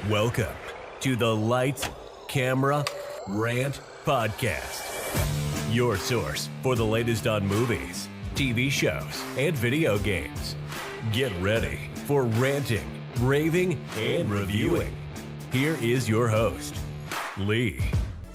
Welcome to the Lights, Camera, Rant Podcast. Your source for the latest on movies, TV shows, and video games. Get ready for ranting, raving, and reviewing. Here is your host, Lee.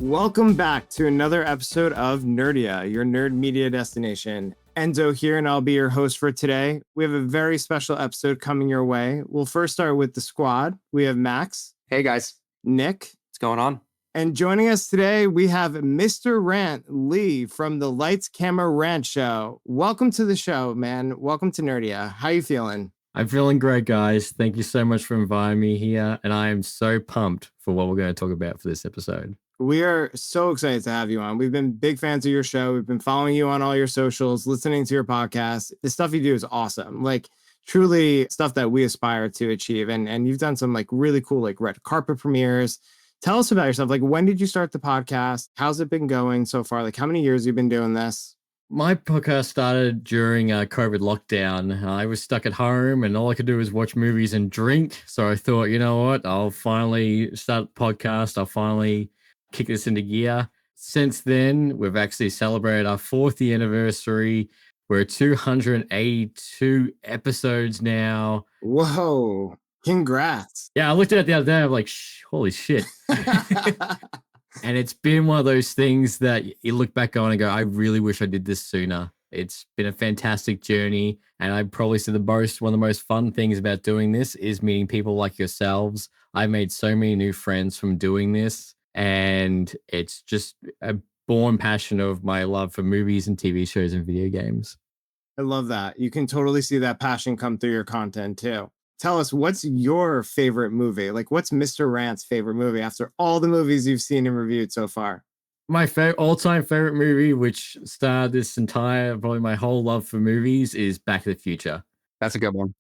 Welcome back to another episode of Nerdia, your nerd media destination. Enzo here, and I'll be your host for today. We have a very special episode coming your way. We'll first start with the squad. We have Max. Hey, guys. Nick. What's going on? And joining us today, we have Mr. Rant, Lee, from the Lights, Camera, Rant show. Welcome to the show, man. Welcome to Nerdia. How you feeling? I'm feeling great, guys. Thank you so much for inviting me here. And I am so pumped for what we're going to talk about for this episode. We are so excited to have you on. We've been big fans of your show. We've been following you on all your socials, listening to your podcast. The stuff you do is awesome. Like truly stuff that we aspire to achieve. And you've done some like really cool, like red carpet premieres. Tell us about yourself. Like, when did you start the podcast? How's it been going so far? Like, how many years have you been doing this? My podcast started during COVID lockdown. I was stuck at home and all I could do was watch movies and drink. So I thought, you know what? I'll finally start a podcast. I'll finally kick this into gear. Since then, we've actually celebrated our 4th anniversary. We're 282 episodes now. Whoa. Congrats. Yeah, I looked at it the other day. I'm like, holy shit. And it's been one of those things that you look back on and go, I really wish I did this sooner. It's been a fantastic journey. And I'd probably say one of the most fun things about doing this is meeting people like yourselves. I made so many new friends from doing this. And it's just a born passion of my love for movies and TV shows and video games. I love that. You can totally see that passion come through your content too. Tell us, what's your favorite movie? Like, what's Mr. Rant's favorite movie after all the movies you've seen and reviewed so far? My all-time favorite movie, which started probably my whole love for movies, is Back to the Future. That's a good one.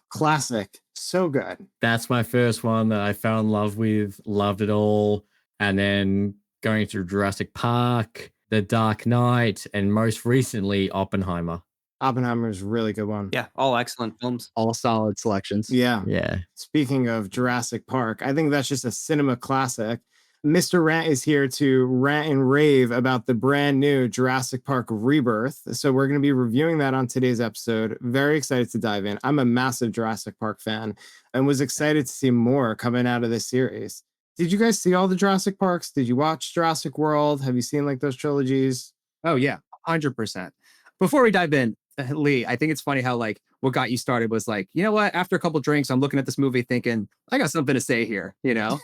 Classic. So good. That's my first one that I fell in love with, loved it all. And then going through Jurassic Park, The Dark Knight, and most recently, Oppenheimer. Oppenheimer's a really good one. Yeah, all excellent films. All solid selections. Yeah. Yeah. Speaking of Jurassic Park, I think that's just a cinema classic. Mr. Rant is here to rant and rave about the brand new Jurassic Park Rebirth. So we're going to be reviewing that on today's episode. Very excited to dive in. I'm a massive Jurassic Park fan and was excited to see more coming out of this series. Did you guys see all the Jurassic Parks? Did you watch Jurassic World? Have you seen like those trilogies? Oh, yeah, 100%. Before we dive in, Lee, I think it's funny how like what got you started was like, you know what? After a couple drinks, I'm looking at this movie thinking, I got something to say here, you know?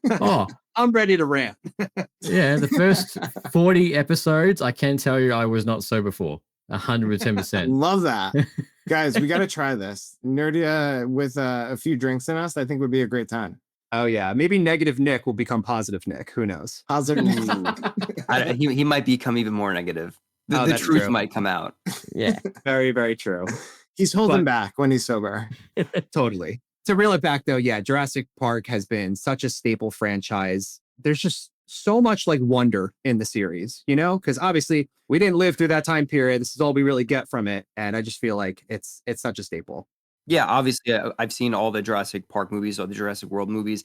Oh, I'm ready to rant. yeah. The first 40 episodes, I can tell you I was not sober for. 110%. Love that. Guys, we got to try this. Nerdia with a few drinks in us, I think would be a great time. Oh, yeah. Maybe negative Nick will become positive Nick. Who knows? Positive. He might become even more negative. The that's truth true. might come out. Yeah. Very, very true. He's holding back when he's sober. Totally. To reel it back, though, yeah, Jurassic Park has been such a staple franchise. There's just so much like wonder in the series, you know, because obviously we didn't live through that time period. This is all we really get from it. And I just feel like it's such a staple. Yeah, obviously, I've seen all the Jurassic Park movies or the Jurassic World movies.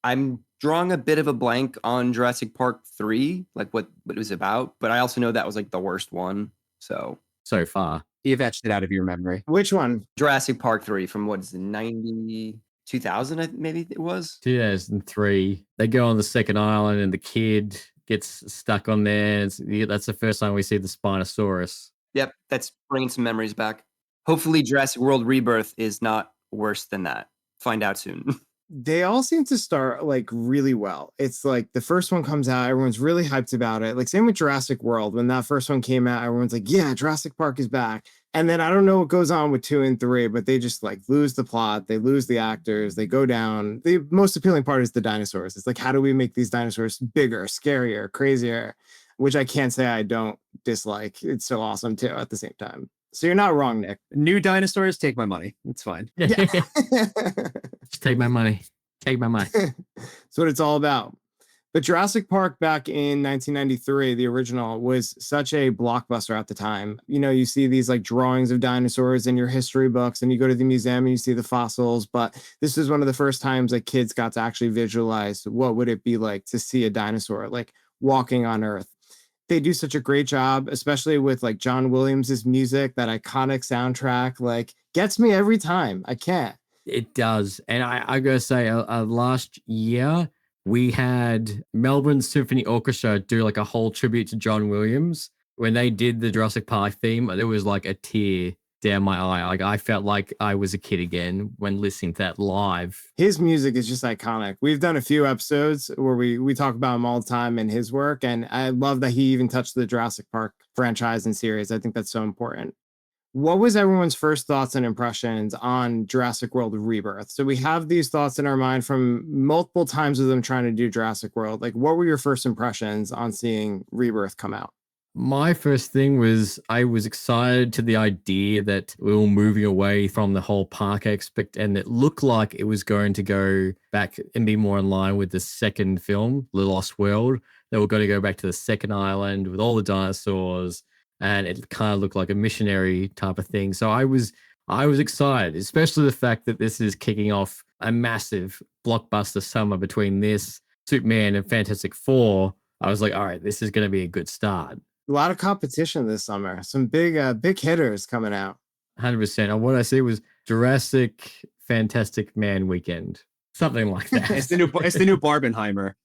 I'm drawing a bit of a blank on Jurassic Park 3, like what it was about. But I also know that was like the worst one. So far. You've etched it out of your memory. Which one? Jurassic Park 3 from what is it, 2000, maybe it was? 2003. They go on the second island and the kid gets stuck on there. That's the first time we see the Spinosaurus. Yep, that's bringing some memories back. Hopefully Jurassic World Rebirth is not worse than that. Find out soon. They all seem to start like really well. It's like the first one comes out, everyone's really hyped about it. Like same with Jurassic World. When that first one came out, everyone's like, yeah, Jurassic Park is back. And then I don't know what goes on with 2 and 3, but they just like lose the plot. They lose the actors. They go down. The most appealing part is the dinosaurs. It's like, how do we make these dinosaurs bigger, scarier, crazier? Which I can't say I don't dislike. It's so awesome too at the same time. So you're not wrong, Nick. New dinosaurs, take my money. It's fine. Yeah. Just take my money. Take my money. That's what it's all about. But Jurassic Park back in 1993, the original, was such a blockbuster at the time. You know, you see these like drawings of dinosaurs in your history books, and you go to the museum and you see the fossils. But this is one of the first times like kids got to actually visualize what would it be like to see a dinosaur like walking on Earth. They do such a great job, especially with like John Williams's music, that iconic soundtrack, like gets me every time. I can't. It does. And I gotta say, last year, we had Melbourne Symphony Orchestra do like a whole tribute to John Williams. When they did the Jurassic Park theme, there was like a tear down my eye. Like I felt like I was a kid again when listening to that live. His music is just iconic. We've done a few episodes where we talk about him all the time and his work. And I love that he even touched the Jurassic Park franchise and series. I think that's so important. What was everyone's first thoughts and impressions on Jurassic World Rebirth? So we have these thoughts in our mind from multiple times of them trying to do Jurassic World. Like, what were your first impressions on seeing Rebirth come out? My first thing was I was excited to the idea that we were moving away from the whole park aspect, and it looked like it was going to go back and be more in line with the second film, The Lost World. They were going to go back to the second island with all the dinosaurs, and it kind of looked like a missionary type of thing. So I was excited, especially the fact that this is kicking off a massive blockbuster summer between this, Superman, and Fantastic Four. I was like, all right, this is going to be a good start. A lot of competition this summer. Some big hitters coming out. 100%. And what I see was Jurassic Fantastic Man Weekend. Something like that. It's the new Barbenheimer.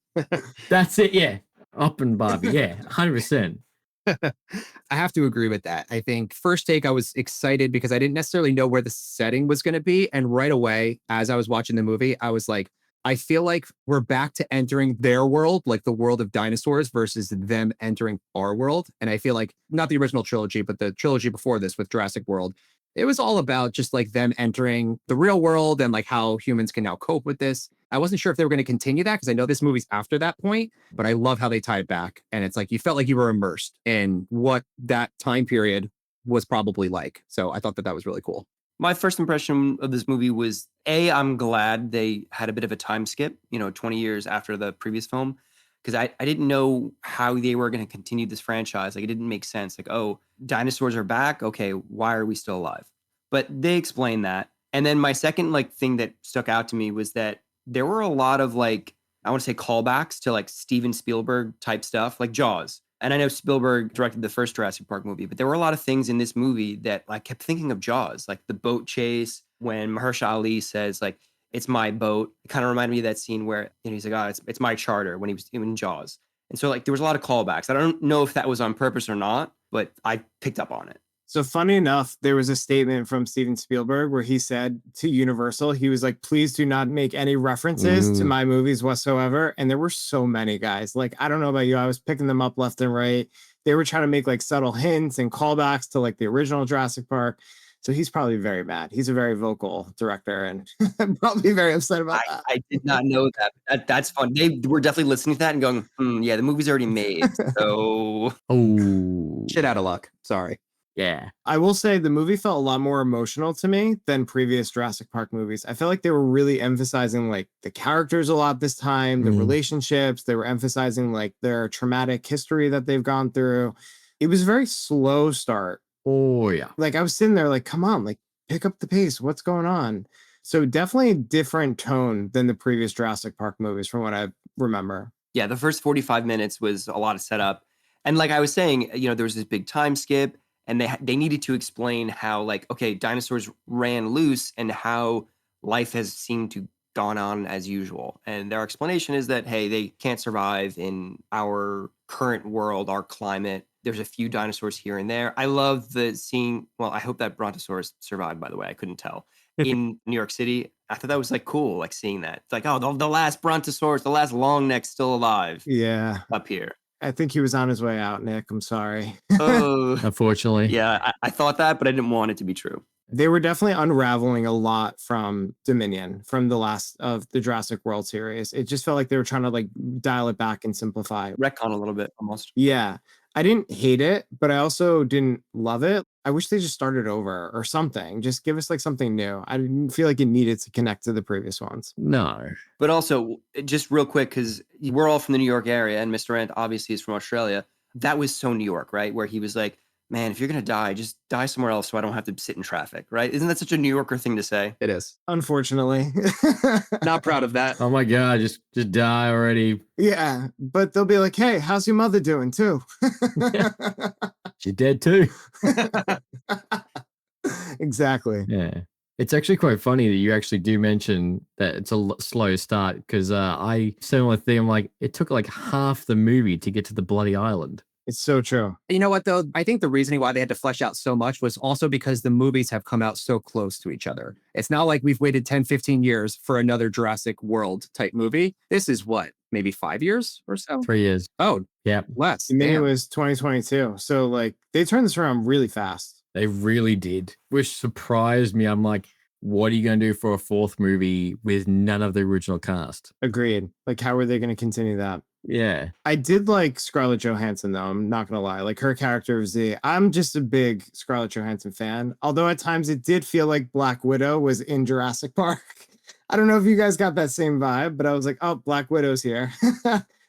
That's it, yeah. Up and Barbie, yeah, 100%. I have to agree with that. I think first take, I was excited because I didn't necessarily know where the setting was going to be. And right away, as I was watching the movie, I was like, I feel like we're back to entering their world, like the world of dinosaurs versus them entering our world. And I feel like not the original trilogy, but the trilogy before this with Jurassic World, it was all about just like them entering the real world and like how humans can now cope with this. I wasn't sure if they were going to continue that because I know this movie's after that point, but I love how they tie it back. And it's like you felt like you were immersed in what that time period was probably like. So I thought that was really cool. My first impression of this movie was, I'm glad they had a bit of a time skip, 20 years after the previous film, because I didn't know how they were going to continue this franchise. Like, it didn't make sense. Like, oh, dinosaurs are back. Okay, why are we still alive? But they explained that. And then my second thing that stuck out to me was that there were a lot of I want to say callbacks to Steven Spielberg type stuff, like Jaws. And I know Spielberg directed the first Jurassic Park movie, but there were a lot of things in this movie that I kept thinking of Jaws, like the boat chase when Mahershala Ali says it's my boat. It kind of reminded me of that scene where he's like, oh, it's my charter when he was in Jaws. And so there was a lot of callbacks. I don't know if that was on purpose or not, but I picked up on it. So funny enough, there was a statement from Steven Spielberg where he said to Universal, he was like, please do not make any references to my movies whatsoever. And there were so many, guys. I don't know about you. I was picking them up left and right. They were trying to make subtle hints and callbacks to the original Jurassic Park. So he's probably very mad. He's a very vocal director and I'm probably very upset about that. I did not know that. That's fun. They were definitely listening to that and going, yeah, the movie's already made. So shit out of luck. Sorry. Yeah. I will say the movie felt a lot more emotional to me than previous Jurassic Park movies. I felt like they were really emphasizing the characters a lot this time, the relationships. They were emphasizing their traumatic history that they've gone through. It was a very slow start. Oh, yeah. I was sitting there come on, pick up the pace. What's going on? So definitely a different tone than the previous Jurassic Park movies from what I remember. Yeah, the first 45 minutes was a lot of setup. And like I was saying, there was this big time skip. And they needed to explain how, okay, dinosaurs ran loose and how life has seemed to gone on as usual. And their explanation is that, hey, they can't survive in our current world, our climate. There's a few dinosaurs here and there. I love the scene. Well, I hope that Brontosaurus survived, by the way. I couldn't tell. In New York City, I thought that was cool, seeing that. It's oh, the last Brontosaurus, the last long neck still alive. Yeah. Up here. I think he was on his way out, Nick. I'm sorry. Unfortunately. Yeah, I thought that, but I didn't want it to be true. They were definitely unraveling a lot from Dominion, from the last of the Jurassic World series. It just felt like they were trying to dial it back and simplify. Retcon a little bit, almost. Yeah. I didn't hate it, but I also didn't love it. I wish they just started over or something. Just give us like something new. I didn't feel like it needed to connect to the previous ones. No. But also, just real quick, because we're all from the New York area, and Mr. Rant obviously is from Australia. That was so New York, right? Where he was like, man, if you're going to die, just die somewhere else so I don't have to sit in traffic, right? Isn't that such a New Yorker thing to say? It is. Unfortunately. Not proud of that. Oh my God, just die already. Yeah, but they'll be like, hey, how's your mother doing too? She's dead too. Exactly. Yeah. It's actually quite funny that you actually do mention that it's a slow start because I similar thing. I'm like, it took like half the movie to get to the bloody island. It's so true. You know what, though? I think the reasoning why they had to flesh out so much was also because the movies have come out so close to each other. It's not like we've waited 10, 15 years for another Jurassic World type movie. This is what, maybe 5 years or so? 3 years. Oh, Yeah. less. I mean, it Damn. was 2022. So like they turned this around really fast. They really did, which surprised me. I'm like, what are you going to do for a fourth movie with none of the original cast? Agreed. Like, how are they going to continue that? Yeah. I did like Scarlett Johansson, though. I'm not going to lie. Like, her character of Z. I'm just a big Scarlett Johansson fan. Although at times it did feel like Black Widow was in Jurassic Park. I don't know if you guys got that same vibe, but I was like, oh, Black Widow's here.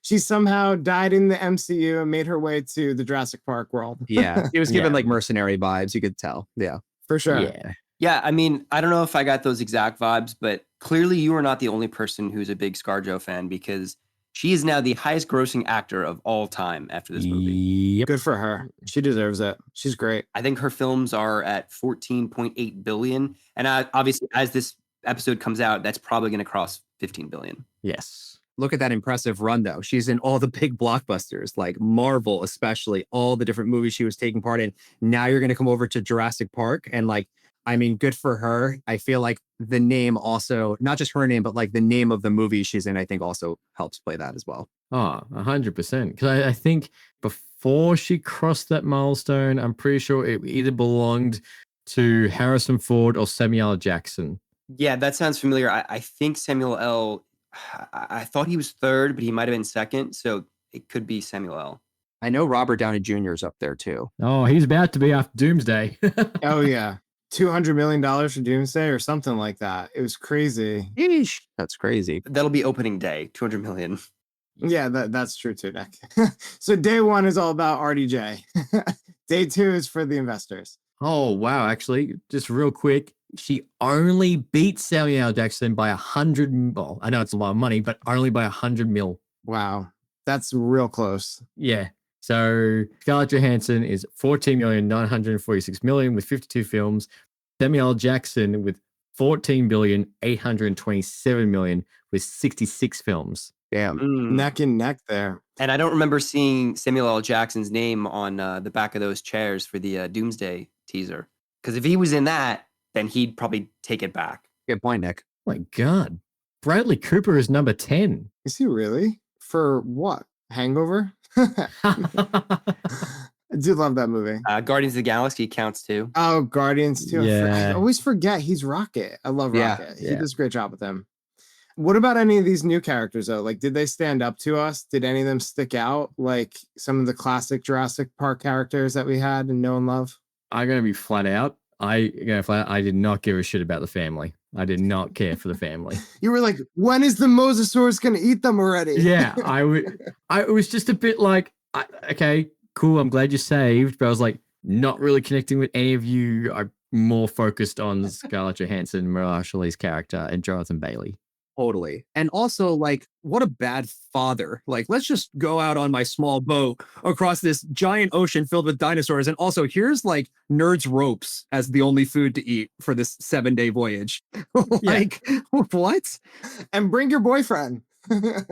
She somehow died in the MCU and made her way to the Jurassic Park world. Yeah. It was given Yeah. like mercenary vibes. You could tell. Yeah. For sure. Yeah. Yeah, I mean, I don't know if I got those exact vibes, but clearly you are not the only person who's a big ScarJo fan because she is now the highest grossing actor of all time after this movie. Yep. Good for her. She deserves it. She's great. I think her films are at 14.8 billion. And obviously, as this episode comes out, that's probably going to cross 15 billion. Yes. Look at that impressive run, though. She's in all the big blockbusters, like Marvel, especially all the different movies she was taking part in. Now you're going to come over to Jurassic Park and like, I mean, good for her. I feel like the name also, not just her name, but like the name of the movie she's in, I think also helps play that as well. Oh, 100%. Because I think before she crossed that milestone, I'm pretty sure it either belonged to Harrison Ford or Samuel L. Jackson. Yeah, that sounds familiar. I think Samuel L. I thought he was third, but he might have been second. So it could be Samuel L. I know Robert Downey Jr. is up there too. Oh, he's about to be after Doomsday. Oh, yeah. $200 million for Doomsday or something like that. It was crazy. Eesh, that's crazy. That'll be opening day, 200 million. Yeah, that's true too, Nick. So day one is all about RDJ. Day two is for the investors. Oh, wow. Actually, just real quick, she only beat Samuel L. Jackson by 100. Well, I know it's a lot of money, but only by 100 mil. Wow. That's real close. Yeah. So Scarlett Johansson is 14,946,000,000 with 52 films. Samuel L. Jackson with 14,827,000,000 with 66 films. Damn. Mm. Neck and neck there. And I don't remember seeing Samuel L. Jackson's name on the back of those chairs for the Doomsday teaser. Because if he was in that, then he'd probably take it back. Good point, Nick. Oh my God. Bradley Cooper is number 10. Is he really? For what? Hangover? I do love that movie. Guardians of the Galaxy counts too. Oh, Guardians too. I Yeah. always forget he's Rocket. I love Yeah, Rocket. He yeah. does a great job with him. What about any of these new characters though? Like, did they stand up to us? Did any of them stick out? Like some of the classic Jurassic Park characters that we had and know and love? I'm going to be flat out. I did not give a shit about the family. I did not care for the family. You were like, when is the Mosasaurus going to eat them already? Yeah, it was just a bit like, okay, cool. I'm glad you're saved. But I was like, not really connecting with any of you. I'm more focused on Scarlett Johansson, Mahershala Ali's character, and Jonathan Bailey. Totally. And also, like, what a bad father. Like, let's just go out on my small boat across this giant ocean filled with dinosaurs. And also, here's like nerds' ropes as the only food to eat for this 7-day voyage. Like, what? And bring your boyfriend.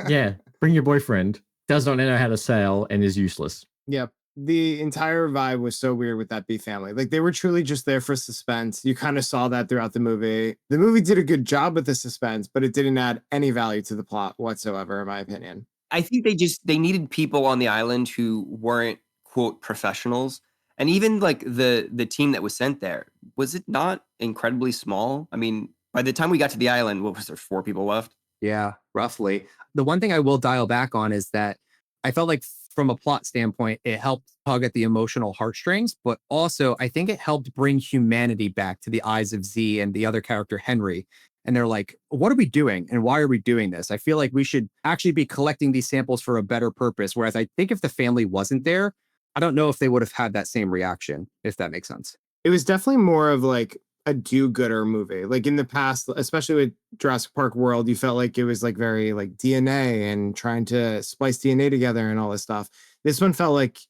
Yeah, bring your boyfriend. Does not know how to sail and is useless. Yep. The entire vibe was so weird with that B family. Like they were truly just there for suspense. You kind of saw that throughout the movie. The movie did a good job with the suspense, but it didn't add any value to the plot whatsoever, in my opinion. I think they needed people on the island who weren't quote professionals. And even like the team that was sent there, was it not incredibly small? I mean, by the time we got to the island, what was there, 4 people left? Yeah, roughly. The one thing I will dial back on is that I felt like from a plot standpoint, it helped tug at the emotional heartstrings, but also I think it helped bring humanity back to the eyes of Z and the other character, Henry. And they're like, what are we doing? And why are we doing this? I feel like we should actually be collecting these samples for a better purpose. Whereas I think if the family wasn't there, I don't know if they would have had that same reaction, if that makes sense. It was definitely more of like a do-gooder movie. Like in the past, especially with Jurassic Park World, you felt like it was like very like DNA and trying to splice DNA together and all this stuff. This one felt like,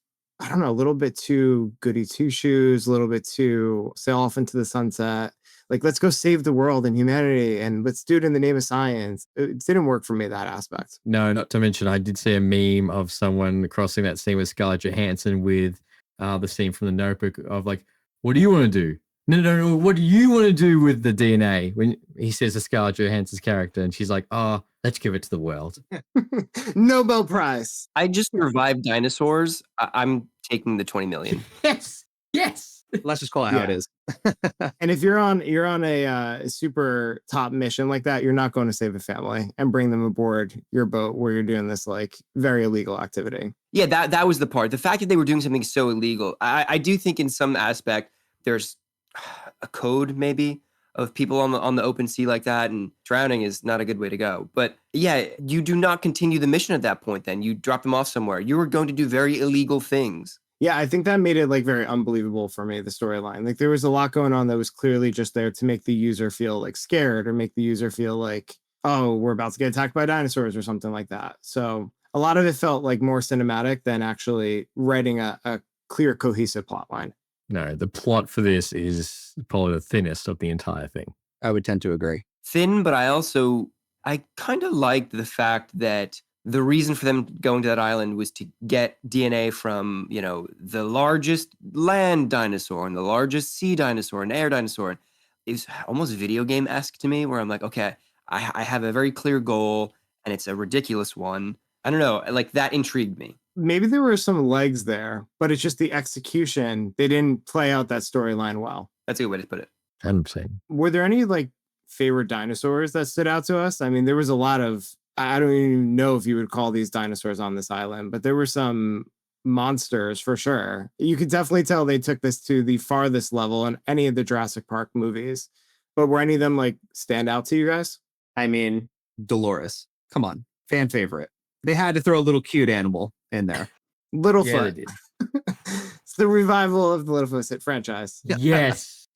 I don't know, a little bit too goody two-shoes, a little bit too sail off into the sunset. Like, let's go save the world and humanity and let's do it in the name of science. It didn't work for me, that aspect. No, not to mention, I did see a meme of someone crossing that scene with Scarlett Johansson with the scene from the Notebook of like, what do you want to do? No. What do you want to do with the DNA? When he says to Scarlett Johansson's character, and she's like, oh, let's give it to the world. Nobel Prize. I just survived dinosaurs. I'm taking the 20 million. Yes. Let's just call it how it is. And if you're on a super top mission like that, you're not going to save a family and bring them aboard your boat where you're doing this like very illegal activity. Yeah, that was the part. The fact that they were doing something so illegal. I do think in some aspect there's a code maybe of people on the open sea like that, and drowning is not a good way to go. But yeah, you do not continue the mission at that point. Then you drop them off somewhere. You were going to do very illegal things. Yeah, I think that made it like very unbelievable for me, the storyline. Like there was a lot going on that was clearly just there to make the user feel like scared or make the user feel like, oh, we're about to get attacked by dinosaurs or something like that. So a lot of it felt like more cinematic than actually writing a clear, cohesive plot line. No, the plot for this is probably the thinnest of the entire thing. I would tend to agree. Thin, but I kind of liked the fact that the reason for them going to that island was to get DNA from, the largest land dinosaur and the largest sea dinosaur and air dinosaur. It was almost video game-esque to me, where I'm like, okay, I have a very clear goal and it's a ridiculous one. I don't know, like that intrigued me. Maybe there were some legs there, but it's just the execution. They didn't play out that storyline well. That's a good way to put it. 100%. Were there any like favorite dinosaurs that stood out to us? I mean, there was a lot of, I don't even know if you would call these dinosaurs on this island, but there were some monsters for sure. You could definitely tell they took this to the farthest level in any of the Jurassic Park movies. But were any of them like stand out to you guys? I mean, Dolores. Come on. Fan favorite. They had to throw a little cute animal in there. Littlefoot. Yeah, they did. It's the revival of the Littlefoot franchise. Yes.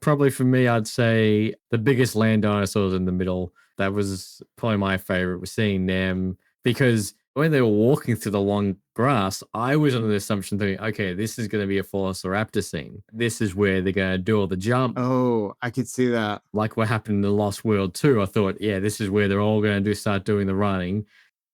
For me, I'd say the biggest land dinosaurs in the middle. That was probably my favorite, was seeing them, because when they were walking through the long grass, I was under the assumption thinking, okay, this is going to be a Velociraptor scene. This is where they're going to do all the jump. Oh, I could see that. Like what happened in the Lost World too. I thought, yeah, this is where they're all going to start doing the running.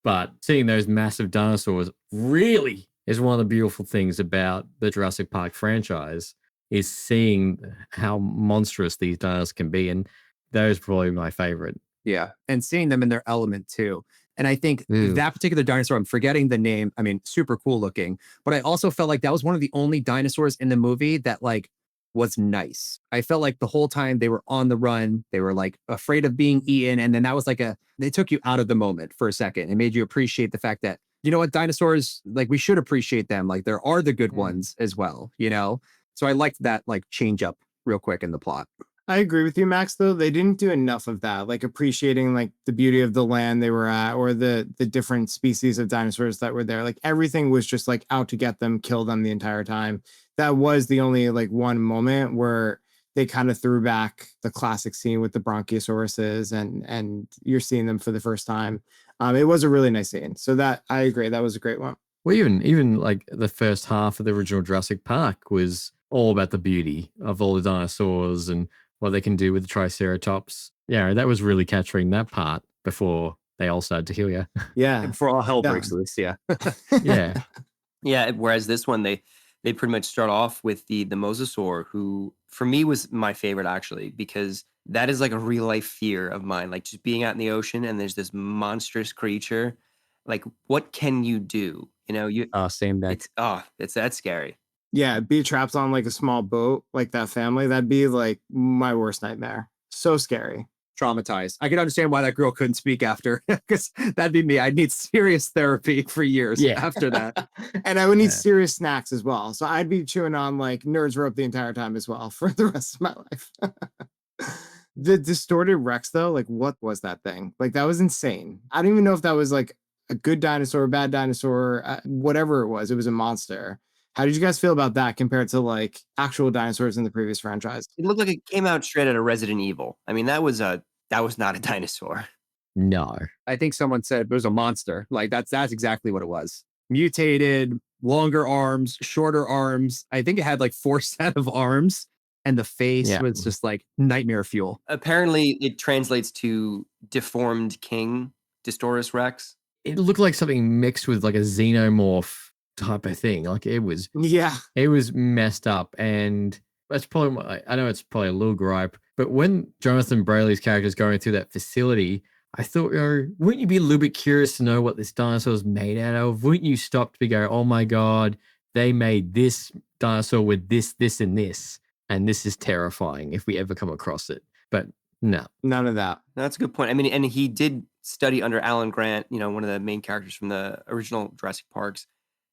But seeing those massive dinosaurs really is one of the beautiful things about the Jurassic Park franchise, is seeing how monstrous these dinosaurs can be. And those are probably my favorite. Yeah. And seeing them in their element too. And I think that particular dinosaur, I'm forgetting the name. I mean, super cool looking, but I also felt like that was one of the only dinosaurs in the movie that like was nice. I felt like the whole time they were on the run, they were like afraid of being eaten. And then that was like they took you out of the moment for a second and made you appreciate the fact that, you know what, dinosaurs, like we should appreciate them. Like there are the good ones as well, So I liked that like change up real quick in the plot. I agree with you, Max, though. They didn't do enough of that, like appreciating like the beauty of the land they were at or the different species of dinosaurs that were there. Like everything was just like out to get them, kill them the entire time. That was the only like one moment where they kind of threw back the classic scene with the Bronchiosauruses and you're seeing them for the first time. It was a really nice scene. So that I agree. That was a great one. Well, even like the first half of the original Jurassic Park was all about the beauty of all the dinosaurs and what they can do with the Triceratops. Yeah, that was really capturing that part before they all started to kill you. Yeah. Before all hell breaks loose. Yeah. Yeah. Yeah. Whereas this one, they pretty much start off with the mosasaur, who for me was my favorite actually, because that is like a real life fear of mine. Like just being out in the ocean and there's this monstrous creature. Like, what can you do? Same back. That's scary. Yeah, be trapped on like a small boat, like that family. That'd be like my worst nightmare. So scary. traumatized. I can understand why that girl couldn't speak after, because that'd be me. I'd need serious therapy for years after that. And I would need serious snacks as well. So I'd be chewing on like Nerds Rope the entire time as well for the rest of my life. The distorted Rex, though, like what was that thing? Like that was insane. I don't even know if that was like a good dinosaur, a bad dinosaur, whatever it was a monster. How did you guys feel about that compared to like actual dinosaurs in the previous franchise? It looked like it came out straight out of Resident Evil. I mean, that was not a dinosaur. No. I think someone said it was a monster. Like that's exactly what it was. Mutated, longer arms, shorter arms. I think it had like 4 set of arms, and the face was just like nightmare fuel. Apparently, it translates to deformed king, Distoris Rex. It looked like something mixed with like a xenomorph type of thing. Like it was messed up. And that's probably, I know it's probably a little gripe, but when Jonathan Braley's character is going through that facility, I thought, wouldn't you be a little bit curious to know what this dinosaur is made out of? Wouldn't you stop to go, oh my God, they made this dinosaur with this, this, and this. And this is terrifying if we ever come across it. But no. None of that. That's a good point. I mean, and he did study under Alan Grant, one of the main characters from the original Jurassic Parks.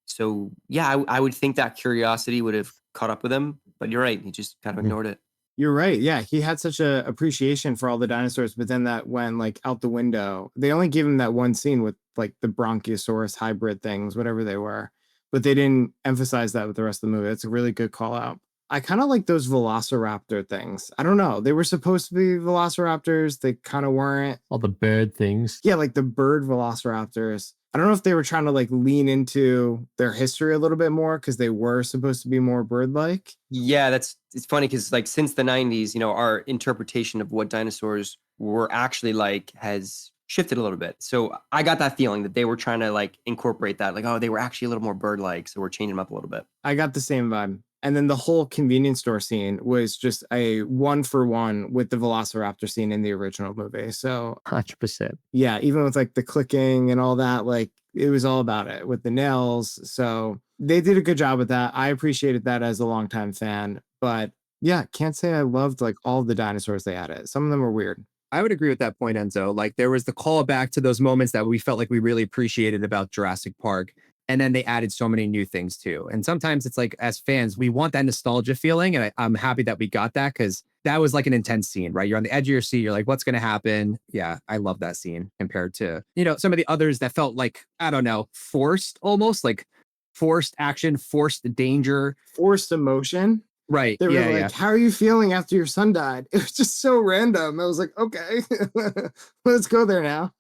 So yeah, I would think that curiosity would have caught up with him. But you're right. He just kind of ignored it. You're right. Yeah, he had such a appreciation for all the dinosaurs, but then that went like out the window. They only gave him that one scene with like the Bronchiosaurus hybrid things, whatever they were, but they didn't emphasize that with the rest of the movie. It's a really good call out. I kind of like those Velociraptor things. I don't know. They were supposed to be Velociraptors. They kind of weren't. All the bird things. Yeah, like the bird Velociraptors. I don't know if they were trying to like lean into their history a little bit more because they were supposed to be more bird-like. Yeah, it's funny because like since the 90s, our interpretation of what dinosaurs were actually like has shifted a little bit. So I got that feeling that they were trying to like incorporate that, like, oh, they were actually a little more bird-like, so we're changing them up a little bit. I got the same vibe. And then the whole convenience store scene was just a 1-for-1 with the Velociraptor scene in the original movie. So 100%. Yeah, even with like the clicking and all that, like it was all about it with the nails. So they did a good job with that. I appreciated that as a longtime fan. But yeah, can't say I loved like all the dinosaurs they added. Some of them were weird. I would agree with that point, Enzo. Like there was the callback to those moments that we felt like we really appreciated about Jurassic Park. And then they added so many new things too. And sometimes it's like, as fans, we want that nostalgia feeling. And I'm happy that we got that because that was like an intense scene, right? You're on the edge of your seat. You're like, what's going to happen? Yeah, I love that scene compared to, some of the others that felt like, I don't know, forced almost, like forced action, forced danger. Forced emotion. Right. They were like, how are you feeling after your son died? It was just so random. I was like, okay, let's go there now.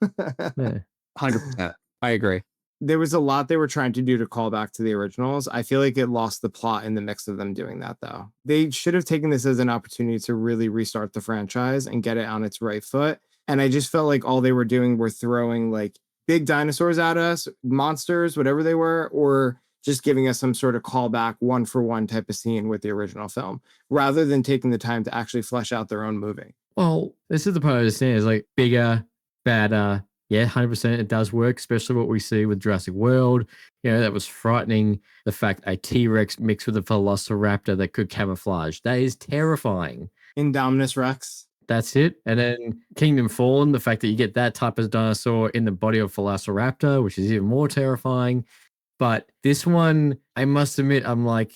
100%. I agree. There was a lot they were trying to do to call back to the originals. I feel like it lost the plot in the mix of them doing that, though. They should have taken this as an opportunity to really restart the franchise and get it on its right foot. And I just felt like all they were doing were throwing like big dinosaurs at us, monsters, whatever they were, or just giving us some sort of callback 1-for-1 type of scene with the original film, rather than taking the time to actually flesh out their own movie. Well, this is the part I understand is like bigger, badder. Yeah, 100% it does work, especially what we see with Jurassic World. That was frightening. The fact a T-Rex mixed with a Velociraptor that could camouflage. That is terrifying. Indominus Rex. That's it. And then Kingdom Fallen, the fact that you get that type of dinosaur in the body of Velociraptor, which is even more terrifying. But this one, I must admit, I'm like,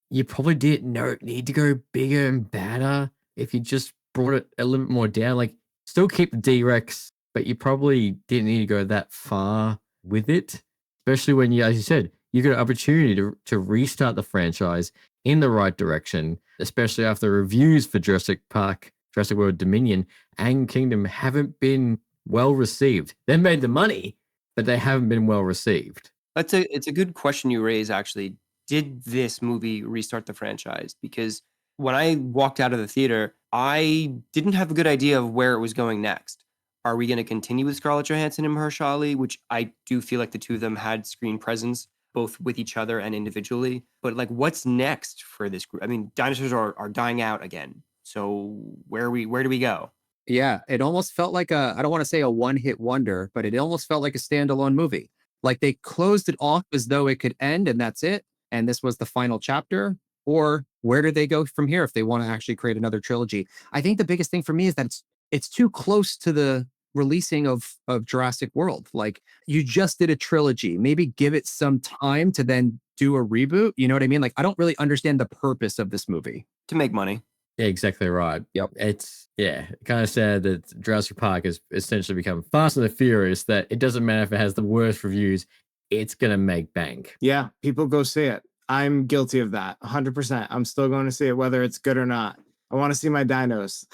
you probably didn't need to go bigger and badder if you just brought it a little bit more down. Like, still keep the D-Rex, but you probably didn't need to go that far with it, especially when you, as you said, you got an opportunity to restart the franchise in the right direction, especially after reviews for Jurassic Park, Jurassic World Dominion, and Kingdom haven't been well received. They made the money, but they haven't been well received. It's a good question you raise, actually. Did this movie restart the franchise? Because when I walked out of the theater, I didn't have a good idea of where it was going next. Are we going to continue with Scarlett Johansson and Mahershala Ali, which I do feel like the two of them had screen presence, both with each other and individually. But like, what's next for this group? I mean, dinosaurs are dying out again. So where do we go? Yeah, it almost felt like I don't want to say a one-hit wonder, but it almost felt like a standalone movie. Like they closed it off as though it could end and that's it. And this was the final chapter. Or where do they go from here if they want to actually create another trilogy? I think the biggest thing for me is that it's too close to the releasing of Jurassic World. Like, you just did a trilogy. Maybe give it some time to then do a reboot. You know what I mean? Like, I don't really understand the purpose of this movie. To make money. Yeah, exactly right. Yep. It's kind of sad that Jurassic Park has essentially become Fast and the Furious, that it doesn't matter if it has the worst reviews, it's gonna make bank. Yeah, people go see it. I'm guilty of that 100%. I'm still going to see it whether it's good or not. I want to see my dinos.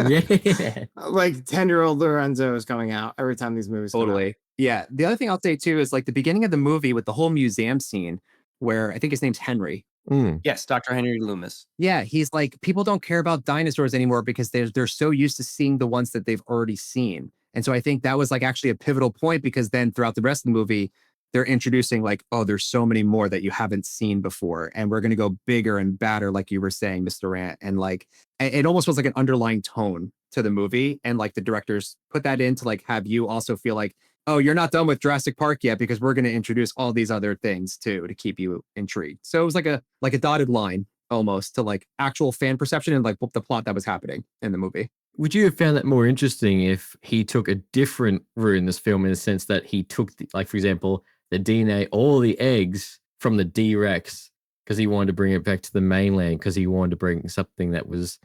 Yeah. Like 10-year-old Lorenzo is coming out every time these movies come out. Totally. Yeah. The other thing I'll say too is like the beginning of the movie with the whole museum scene where I think his name's Henry. Yes, Dr. Henry Loomis. Yeah, he's like, people don't care about dinosaurs anymore because they're so used to seeing the ones that they've already seen. And so I think that was like actually a pivotal point, because then throughout the rest of the movie, they're introducing like, oh, there's so many more that you haven't seen before. And we're going to go bigger and badder, like you were saying, Mr. Rant. And like, it almost was like an underlying tone to the movie. And like the directors put that in to like have you also feel like, oh, you're not done with Jurassic Park yet, because we're going to introduce all these other things too to keep you intrigued. So it was like a dotted line almost to like actual fan perception and like the plot that was happening in the movie. Would you have found that more interesting if he took a different route in this film, in the sense that he took, like, for example, the DNA, all the eggs from the D-Rex, because he wanted to bring it back to the mainland, because he wanted to bring something that was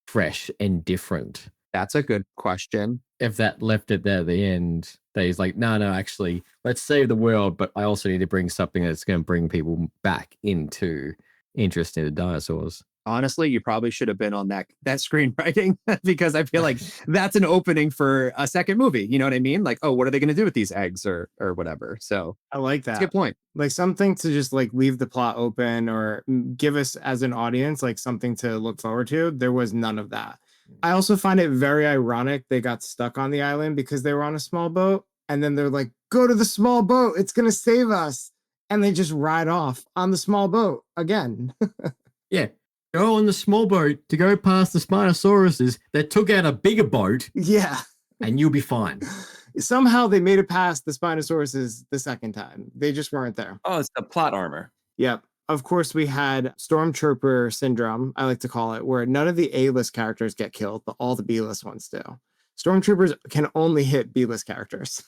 fresh and different? That's a good question. If that left it there at the end, that he's like, no, actually, let's save the world, but I also need to bring something that's going to bring people back into interest in the dinosaurs. Honestly, you probably should have been on that screenwriting, because I feel like that's an opening for a second movie. You know what I mean? Like, oh, what are they going to do with these eggs or whatever? So I like that. that's a good point. Like something to just like leave the plot open, or give us as an audience like something to look forward to. There was none of that. I also find it very ironic they got stuck on the island because they were on a small boat, and then they're like, go to the small boat, it's gonna save us, and they just ride off on the small boat again. Yeah, go on the small boat to go past the Spinosauruses that took out a bigger boat, Yeah. and you'll be fine. Somehow they made it past the Spinosauruses the second time. They just weren't there. Oh, it's the plot armor. Yep. Of course, we had Stormtrooper syndrome, I like to call it, where none of the A-list characters get killed, but all the B-list ones do. Stormtroopers can only hit B-list characters.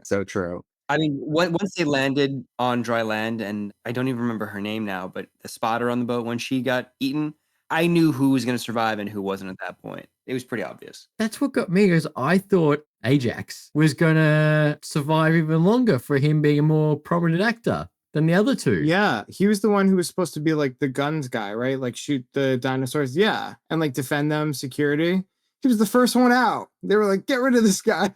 So true. I mean, once they landed on dry land, and I don't even remember her name now, but the spotter on the boat, when she got eaten, I knew who was going to survive and who wasn't at that point. It was pretty obvious. That's what got me, because I thought Ajax was going to survive even longer for him being a more prominent actor than the other two. Yeah, he was the one who was supposed to be like the guns guy, right? Like shoot the dinosaurs. Yeah, and like defend them, security. He was the first one out. They were like, get rid of this guy.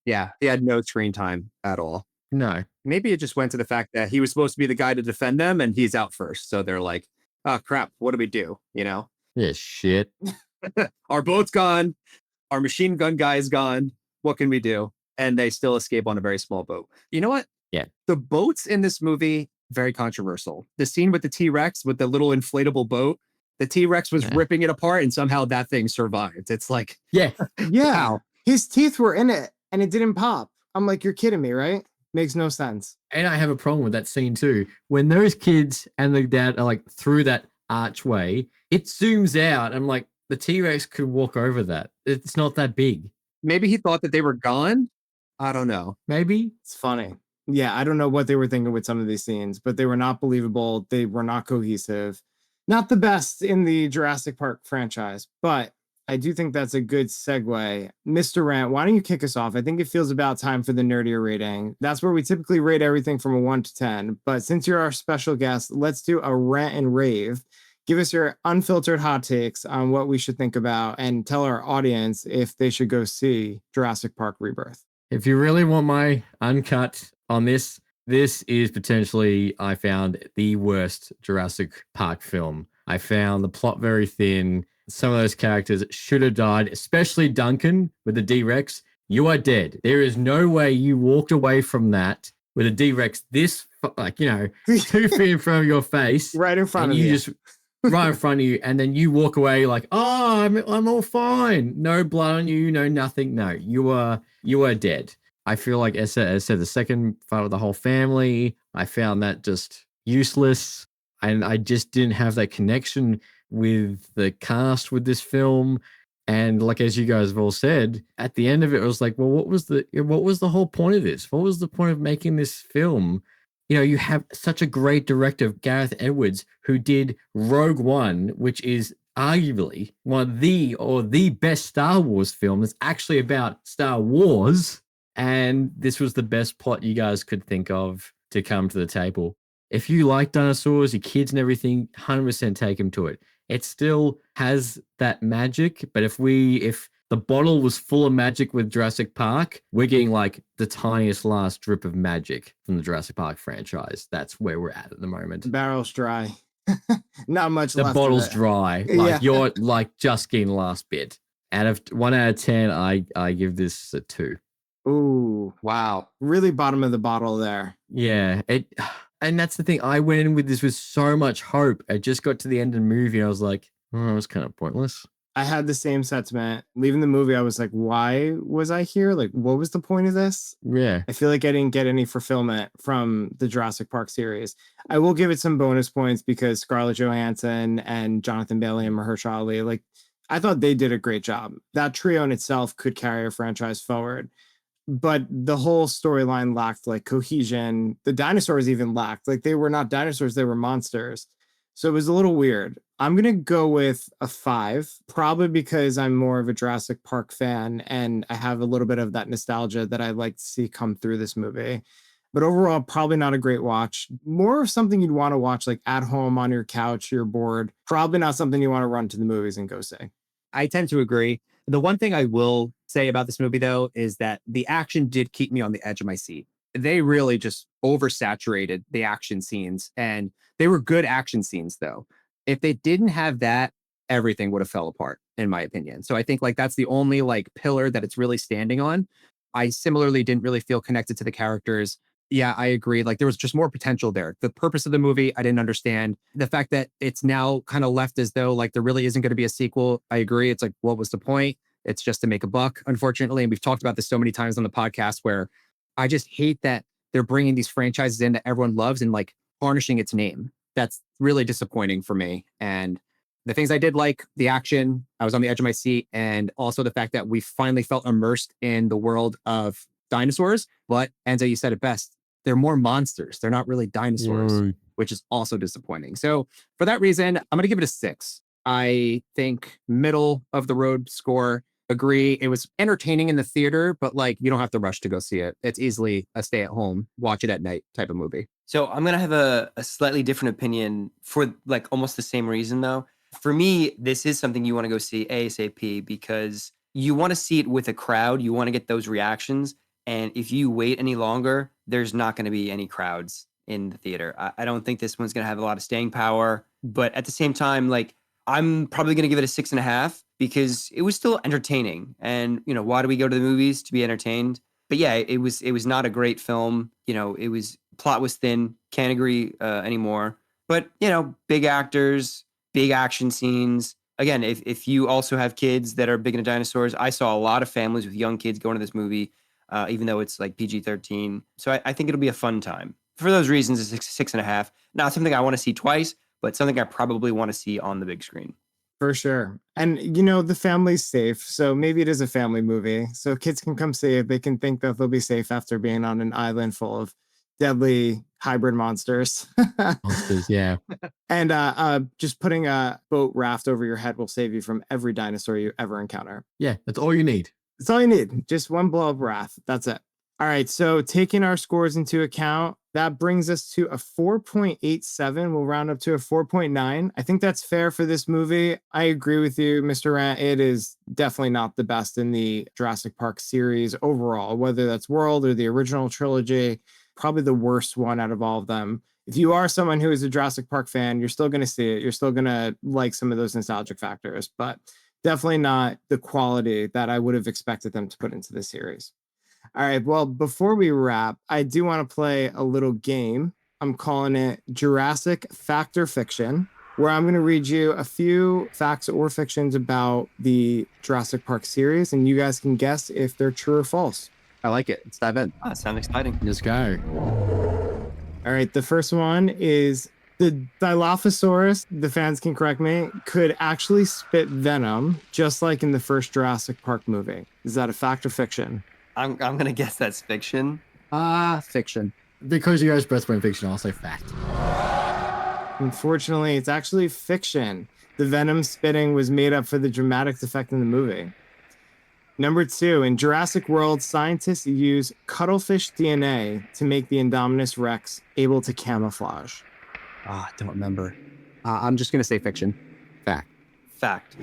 Yeah, he had no screen time at all. No. Maybe it just went to the fact that he was supposed to be the guy to defend them, and he's out first. So they're like, oh, crap, what do we do? You know? Yeah, shit. Our boat's gone. Our machine gun guy is gone. What can we do? And they still escape on a very small boat. You know what? Yeah. The boats in this movie, very controversial. The scene with the T-Rex with the little inflatable boat, the T-Rex was ripping it apart, and somehow that thing survived. It's like, Yeah. Yeah, wow. his teeth were in it and it didn't pop. I'm like, you're kidding me, right? Makes no sense. And I have a problem with that scene too. When those kids and the dad are like through that archway, it zooms out. I'm like, the T-Rex could walk over that. It's not that big. Maybe he thought that they were gone. I don't know. Maybe. It's funny. Yeah, I don't know what they were thinking with some of these scenes, but they were not believable. They were not cohesive. Not the best in the Jurassic Park franchise, but I do think that's a good segue. Mr. Rant, why don't you kick us off? I think it feels about time for the Nerdia rating. That's where we typically rate everything from a 1 to 10. But since you're our special guest, let's do a rant and rave. Give us your unfiltered hot takes on what we should think about, and tell our audience if they should go see Jurassic Park Rebirth. If you really want my uncut on this, this is potentially, I found, the worst Jurassic Park film. I found the plot very thin. Some of those characters should have died, especially Duncan with the D-Rex. You are dead. There is no way you walked away from that with a D-Rex this, 2 feet in front of your face. Right in front and of you. you. Just right in front of you, and then you walk away like, oh, I'm all fine. No blood on you, no nothing. No, you are dead. I feel like, as I said, the second part of the whole family, I found that just useless. And I just didn't have that connection with the cast with this film. And like as you guys have all said, at the end of it, it was like, well, what was the whole point of this? What was the point of making this film? You know, you have such a great director, Gareth Edwards, who did Rogue One, which is arguably one of the best Star Wars film that's actually about Star Wars. And this was the best plot you guys could think of to come to the table. If you like dinosaurs, your kids and everything, 100% take them to it. It still has that magic, but if the bottle was full of magic with Jurassic Park, we're getting like the tiniest last drip of magic from the Jurassic Park franchise. That's where we're at the moment. The barrel's dry. Not much The left. bottle's dry. Like Yeah. you're like just getting the last bit. Out of 1 out of 10, I give this a 2. Ooh, Wow. really bottom of the bottle there. Yeah, and that's the thing. I went in with this with so much hope. I just got to the end of the movie and I was like, oh, it was kind of pointless. I had the same sentiment. Leaving the movie, I was like, why was I here? Like, what was the point of this? Yeah. I feel like I didn't get any fulfillment from the Jurassic Park series. I will give it some bonus points because Scarlett Johansson and Jonathan Bailey and Mahershala Ali, like, I thought they did a great job. That trio in itself could carry a franchise forward. But the whole storyline lacked like cohesion. The dinosaurs even lacked. Like they were not dinosaurs, they were monsters. So it was a little weird. I'm going to go with a 5, probably because I'm more of a Jurassic Park fan and I have a little bit of that nostalgia that I like to see come through this movie. But overall, probably not a great watch. More of something you'd want to watch like at home on your couch, you're bored. Probably not something you want to run to the movies and go see. I tend to agree. The one thing I will say about this movie, though, is that the action did keep me on the edge of my seat. They really just oversaturated the action scenes, and they were good action scenes, though. If they didn't have that, everything would have fell apart, in my opinion. So I think like that's the only like pillar that it's really standing on. I similarly didn't really feel connected to the characters. Yeah, I agree. Like there was just more potential there. The purpose of the movie, I didn't understand. The fact that it's now kind of left as though like there really isn't going to be a sequel. I agree. It's like, what was the point? It's just to make a buck, unfortunately. And we've talked about this so many times on the podcast where I just hate that they're bringing these franchises in that everyone loves and like tarnishing its name. That's really disappointing for me. And the things I did like, the action, I was on the edge of my seat, and also the fact that we finally felt immersed in the world of dinosaurs. But Enzo, you said it best. They're more monsters. They're not really dinosaurs, which is also disappointing. So for that reason, I'm going to give it a 6. I think middle of the road score. Agree. It was entertaining in the theater, but like you don't have to rush to go see it. It's easily a stay at home, watch it at night type of movie. So I'm going to have a slightly different opinion for like almost the same reason though. For me, this is something you want to go see ASAP because you want to see it with a crowd. You want to get those reactions. And if you wait any longer, there's not going to be any crowds in the theater. I don't think this one's going to have a lot of staying power. But at the same time, like I'm probably going to give it a 6.5 because it was still entertaining. And, you know, why do we go to the movies? To be entertained. But yeah, it was not a great film. You know, plot was thin. Can't agree anymore. But, you know, big actors, big action scenes. Again, if you also have kids that are big into dinosaurs, I saw a lot of families with young kids going to this movie. Even though it's like PG-13. So I think it'll be a fun time. For those reasons, it's 6.5. Not something I want to see twice, but something I probably want to see on the big screen. For sure. And, you know, the family's safe. So maybe it is a family movie. So kids can come see it. They can think that they'll be safe after being on an island full of deadly hybrid monsters. Monsters, yeah. And just putting a boat raft over your head will save you from every dinosaur you ever encounter. Yeah, that's all you need. That's all you need. Just one blow of wrath. That's it. All right. So taking our scores into account, that brings us to a 4.87. We'll round up to a 4.9. I think that's fair for this movie. I agree with you, Mr. Rant. It is definitely not the best in the Jurassic Park series overall, whether that's World or the original trilogy, probably the worst one out of all of them. If you are someone who is a Jurassic Park fan, you're still going to see it. You're still going to like some of those nostalgic factors, but definitely not the quality that I would have expected them to put into the series. All right. Well, before we wrap, I do want to play a little game. I'm calling it Jurassic Fact or Fiction, where I'm going to read you a few facts or fictions about the Jurassic Park series, and you guys can guess if they're true or false. I like it. Let's dive in. Sounds exciting. Let's go. All right. The first one is The Dilophosaurus, the fans can correct me, could actually spit venom, just like in the first Jurassic Park movie. Is that a fact or fiction? I'm gonna guess that's fiction. Fiction. Because you guys both went fiction, I'll say fact. Unfortunately, it's actually fiction. The venom spitting was made up for the dramatic effect in the movie. Number 2, in Jurassic World, scientists use cuttlefish DNA to make the Indominus Rex able to camouflage. I don't remember. I'm just going to say fiction. Fact. Fact.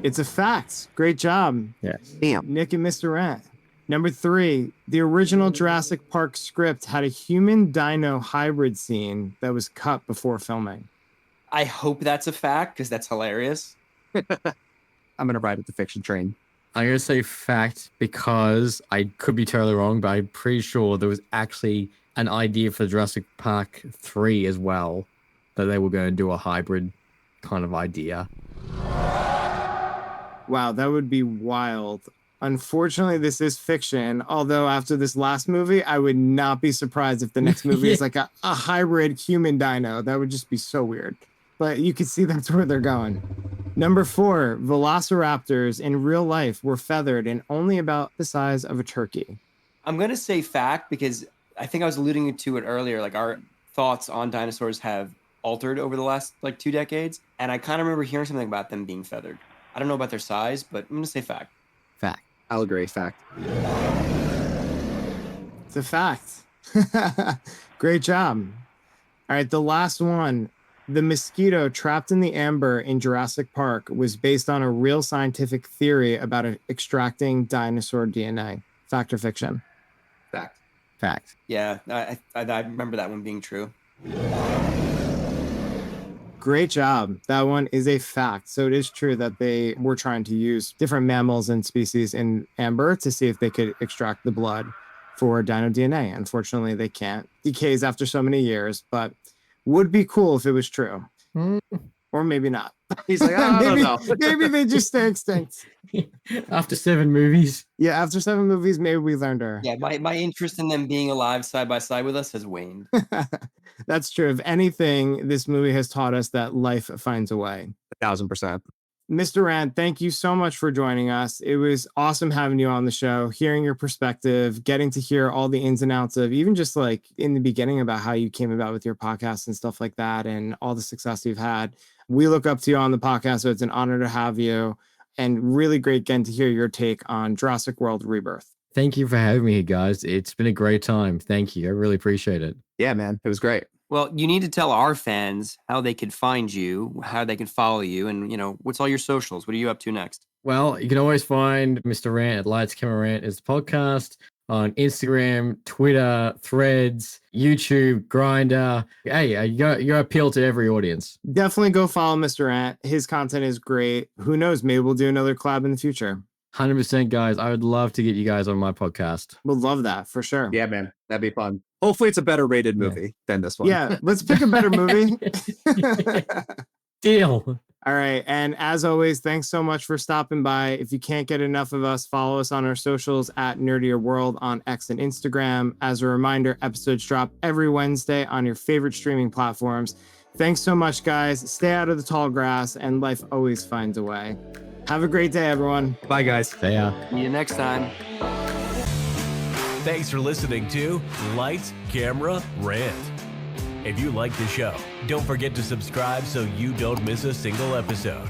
It's a fact. Great job, Yes. Damn. Nick and Mr. Rant. Number 3, the original Jurassic Park script had a human dino hybrid scene that was cut before filming. I hope that's a fact because that's hilarious. I'm going to ride with the fiction train. I'm going to say fact because I could be totally wrong, but I'm pretty sure there was actually an idea for Jurassic Park 3 as well, that they were going to do a hybrid kind of idea. Wow, that would be wild. Unfortunately, this is fiction. Although after this last movie, I would not be surprised if the next movie is like a hybrid human dino. That would just be so weird. But you can see that's where they're going. Number 4, velociraptors in real life were feathered and only about the size of a turkey. I'm gonna say fact because I think I was alluding to it earlier. Like our thoughts on dinosaurs have altered over the last 2 decades, and I kind of remember hearing something about them being feathered. I don't know about their size, but I'm gonna say fact. Fact. I'll agree. Fact. It's a fact. Great job. All right, the last one. The mosquito trapped in the amber in Jurassic Park was based on a real scientific theory about extracting dinosaur DNA. Fact or fiction? Fact. Fact. Yeah, I remember that one being true. Great job. That one is a fact. So it is true that they were trying to use different mammals and species in amber to see if they could extract the blood for dino DNA. Unfortunately, they can't. Decays after so many years, but would be cool if it was true. Or maybe not. He's like, I don't know. Maybe they just stay extinct. After 7 movies. Yeah, after 7 movies, maybe we learned her. Yeah, my interest in them being alive side by side with us has waned. That's true. If anything, this movie has taught us that life finds a way. 1,000%. Mr. Rand, thank you so much for joining us. It was awesome having you on the show, hearing your perspective, getting to hear all the ins and outs of even just like in the beginning about how you came about with your podcast and stuff like that and all the success you've had. We look up to you on the podcast, so it's an honor to have you and really great getting to hear your take on Jurassic World Rebirth. Thank you for having me, guys. It's been a great time. Thank you. I really appreciate it. Yeah, man. It was great. Well, you need to tell our fans how they can find you, how they can follow you, and what's all your socials? What are you up to next? Well, you can always find Mr. Rant at Lights Camera Rant is the podcast on Instagram, Twitter, Threads, YouTube, Grindr. Hey, you appeal to every audience. Definitely go follow Mr. Rant. His content is great. Who knows? Maybe we'll do another collab in the future. 100%, guys. I would love to get you guys on my podcast. We'll love that for sure. Yeah, man. That'd be fun. Hopefully it's a better rated movie than this one. Yeah, let's pick a better movie. Deal. All right. And as always, thanks so much for stopping by. If you can't get enough of us, follow us on our socials at Nerdia World on X and Instagram. As a reminder, episodes drop every Wednesday on your favorite streaming platforms. Thanks so much, guys. Stay out of the tall grass, and life always finds a way. Have a great day, everyone. Bye, guys. They are. See you next time. Thanks for listening to Lights, Camera, Rant. If you like the show, don't forget to subscribe so you don't miss a single episode.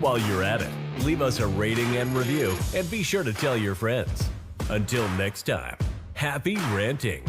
While you're at it, leave us a rating and review, and be sure to tell your friends. Until next time, happy ranting.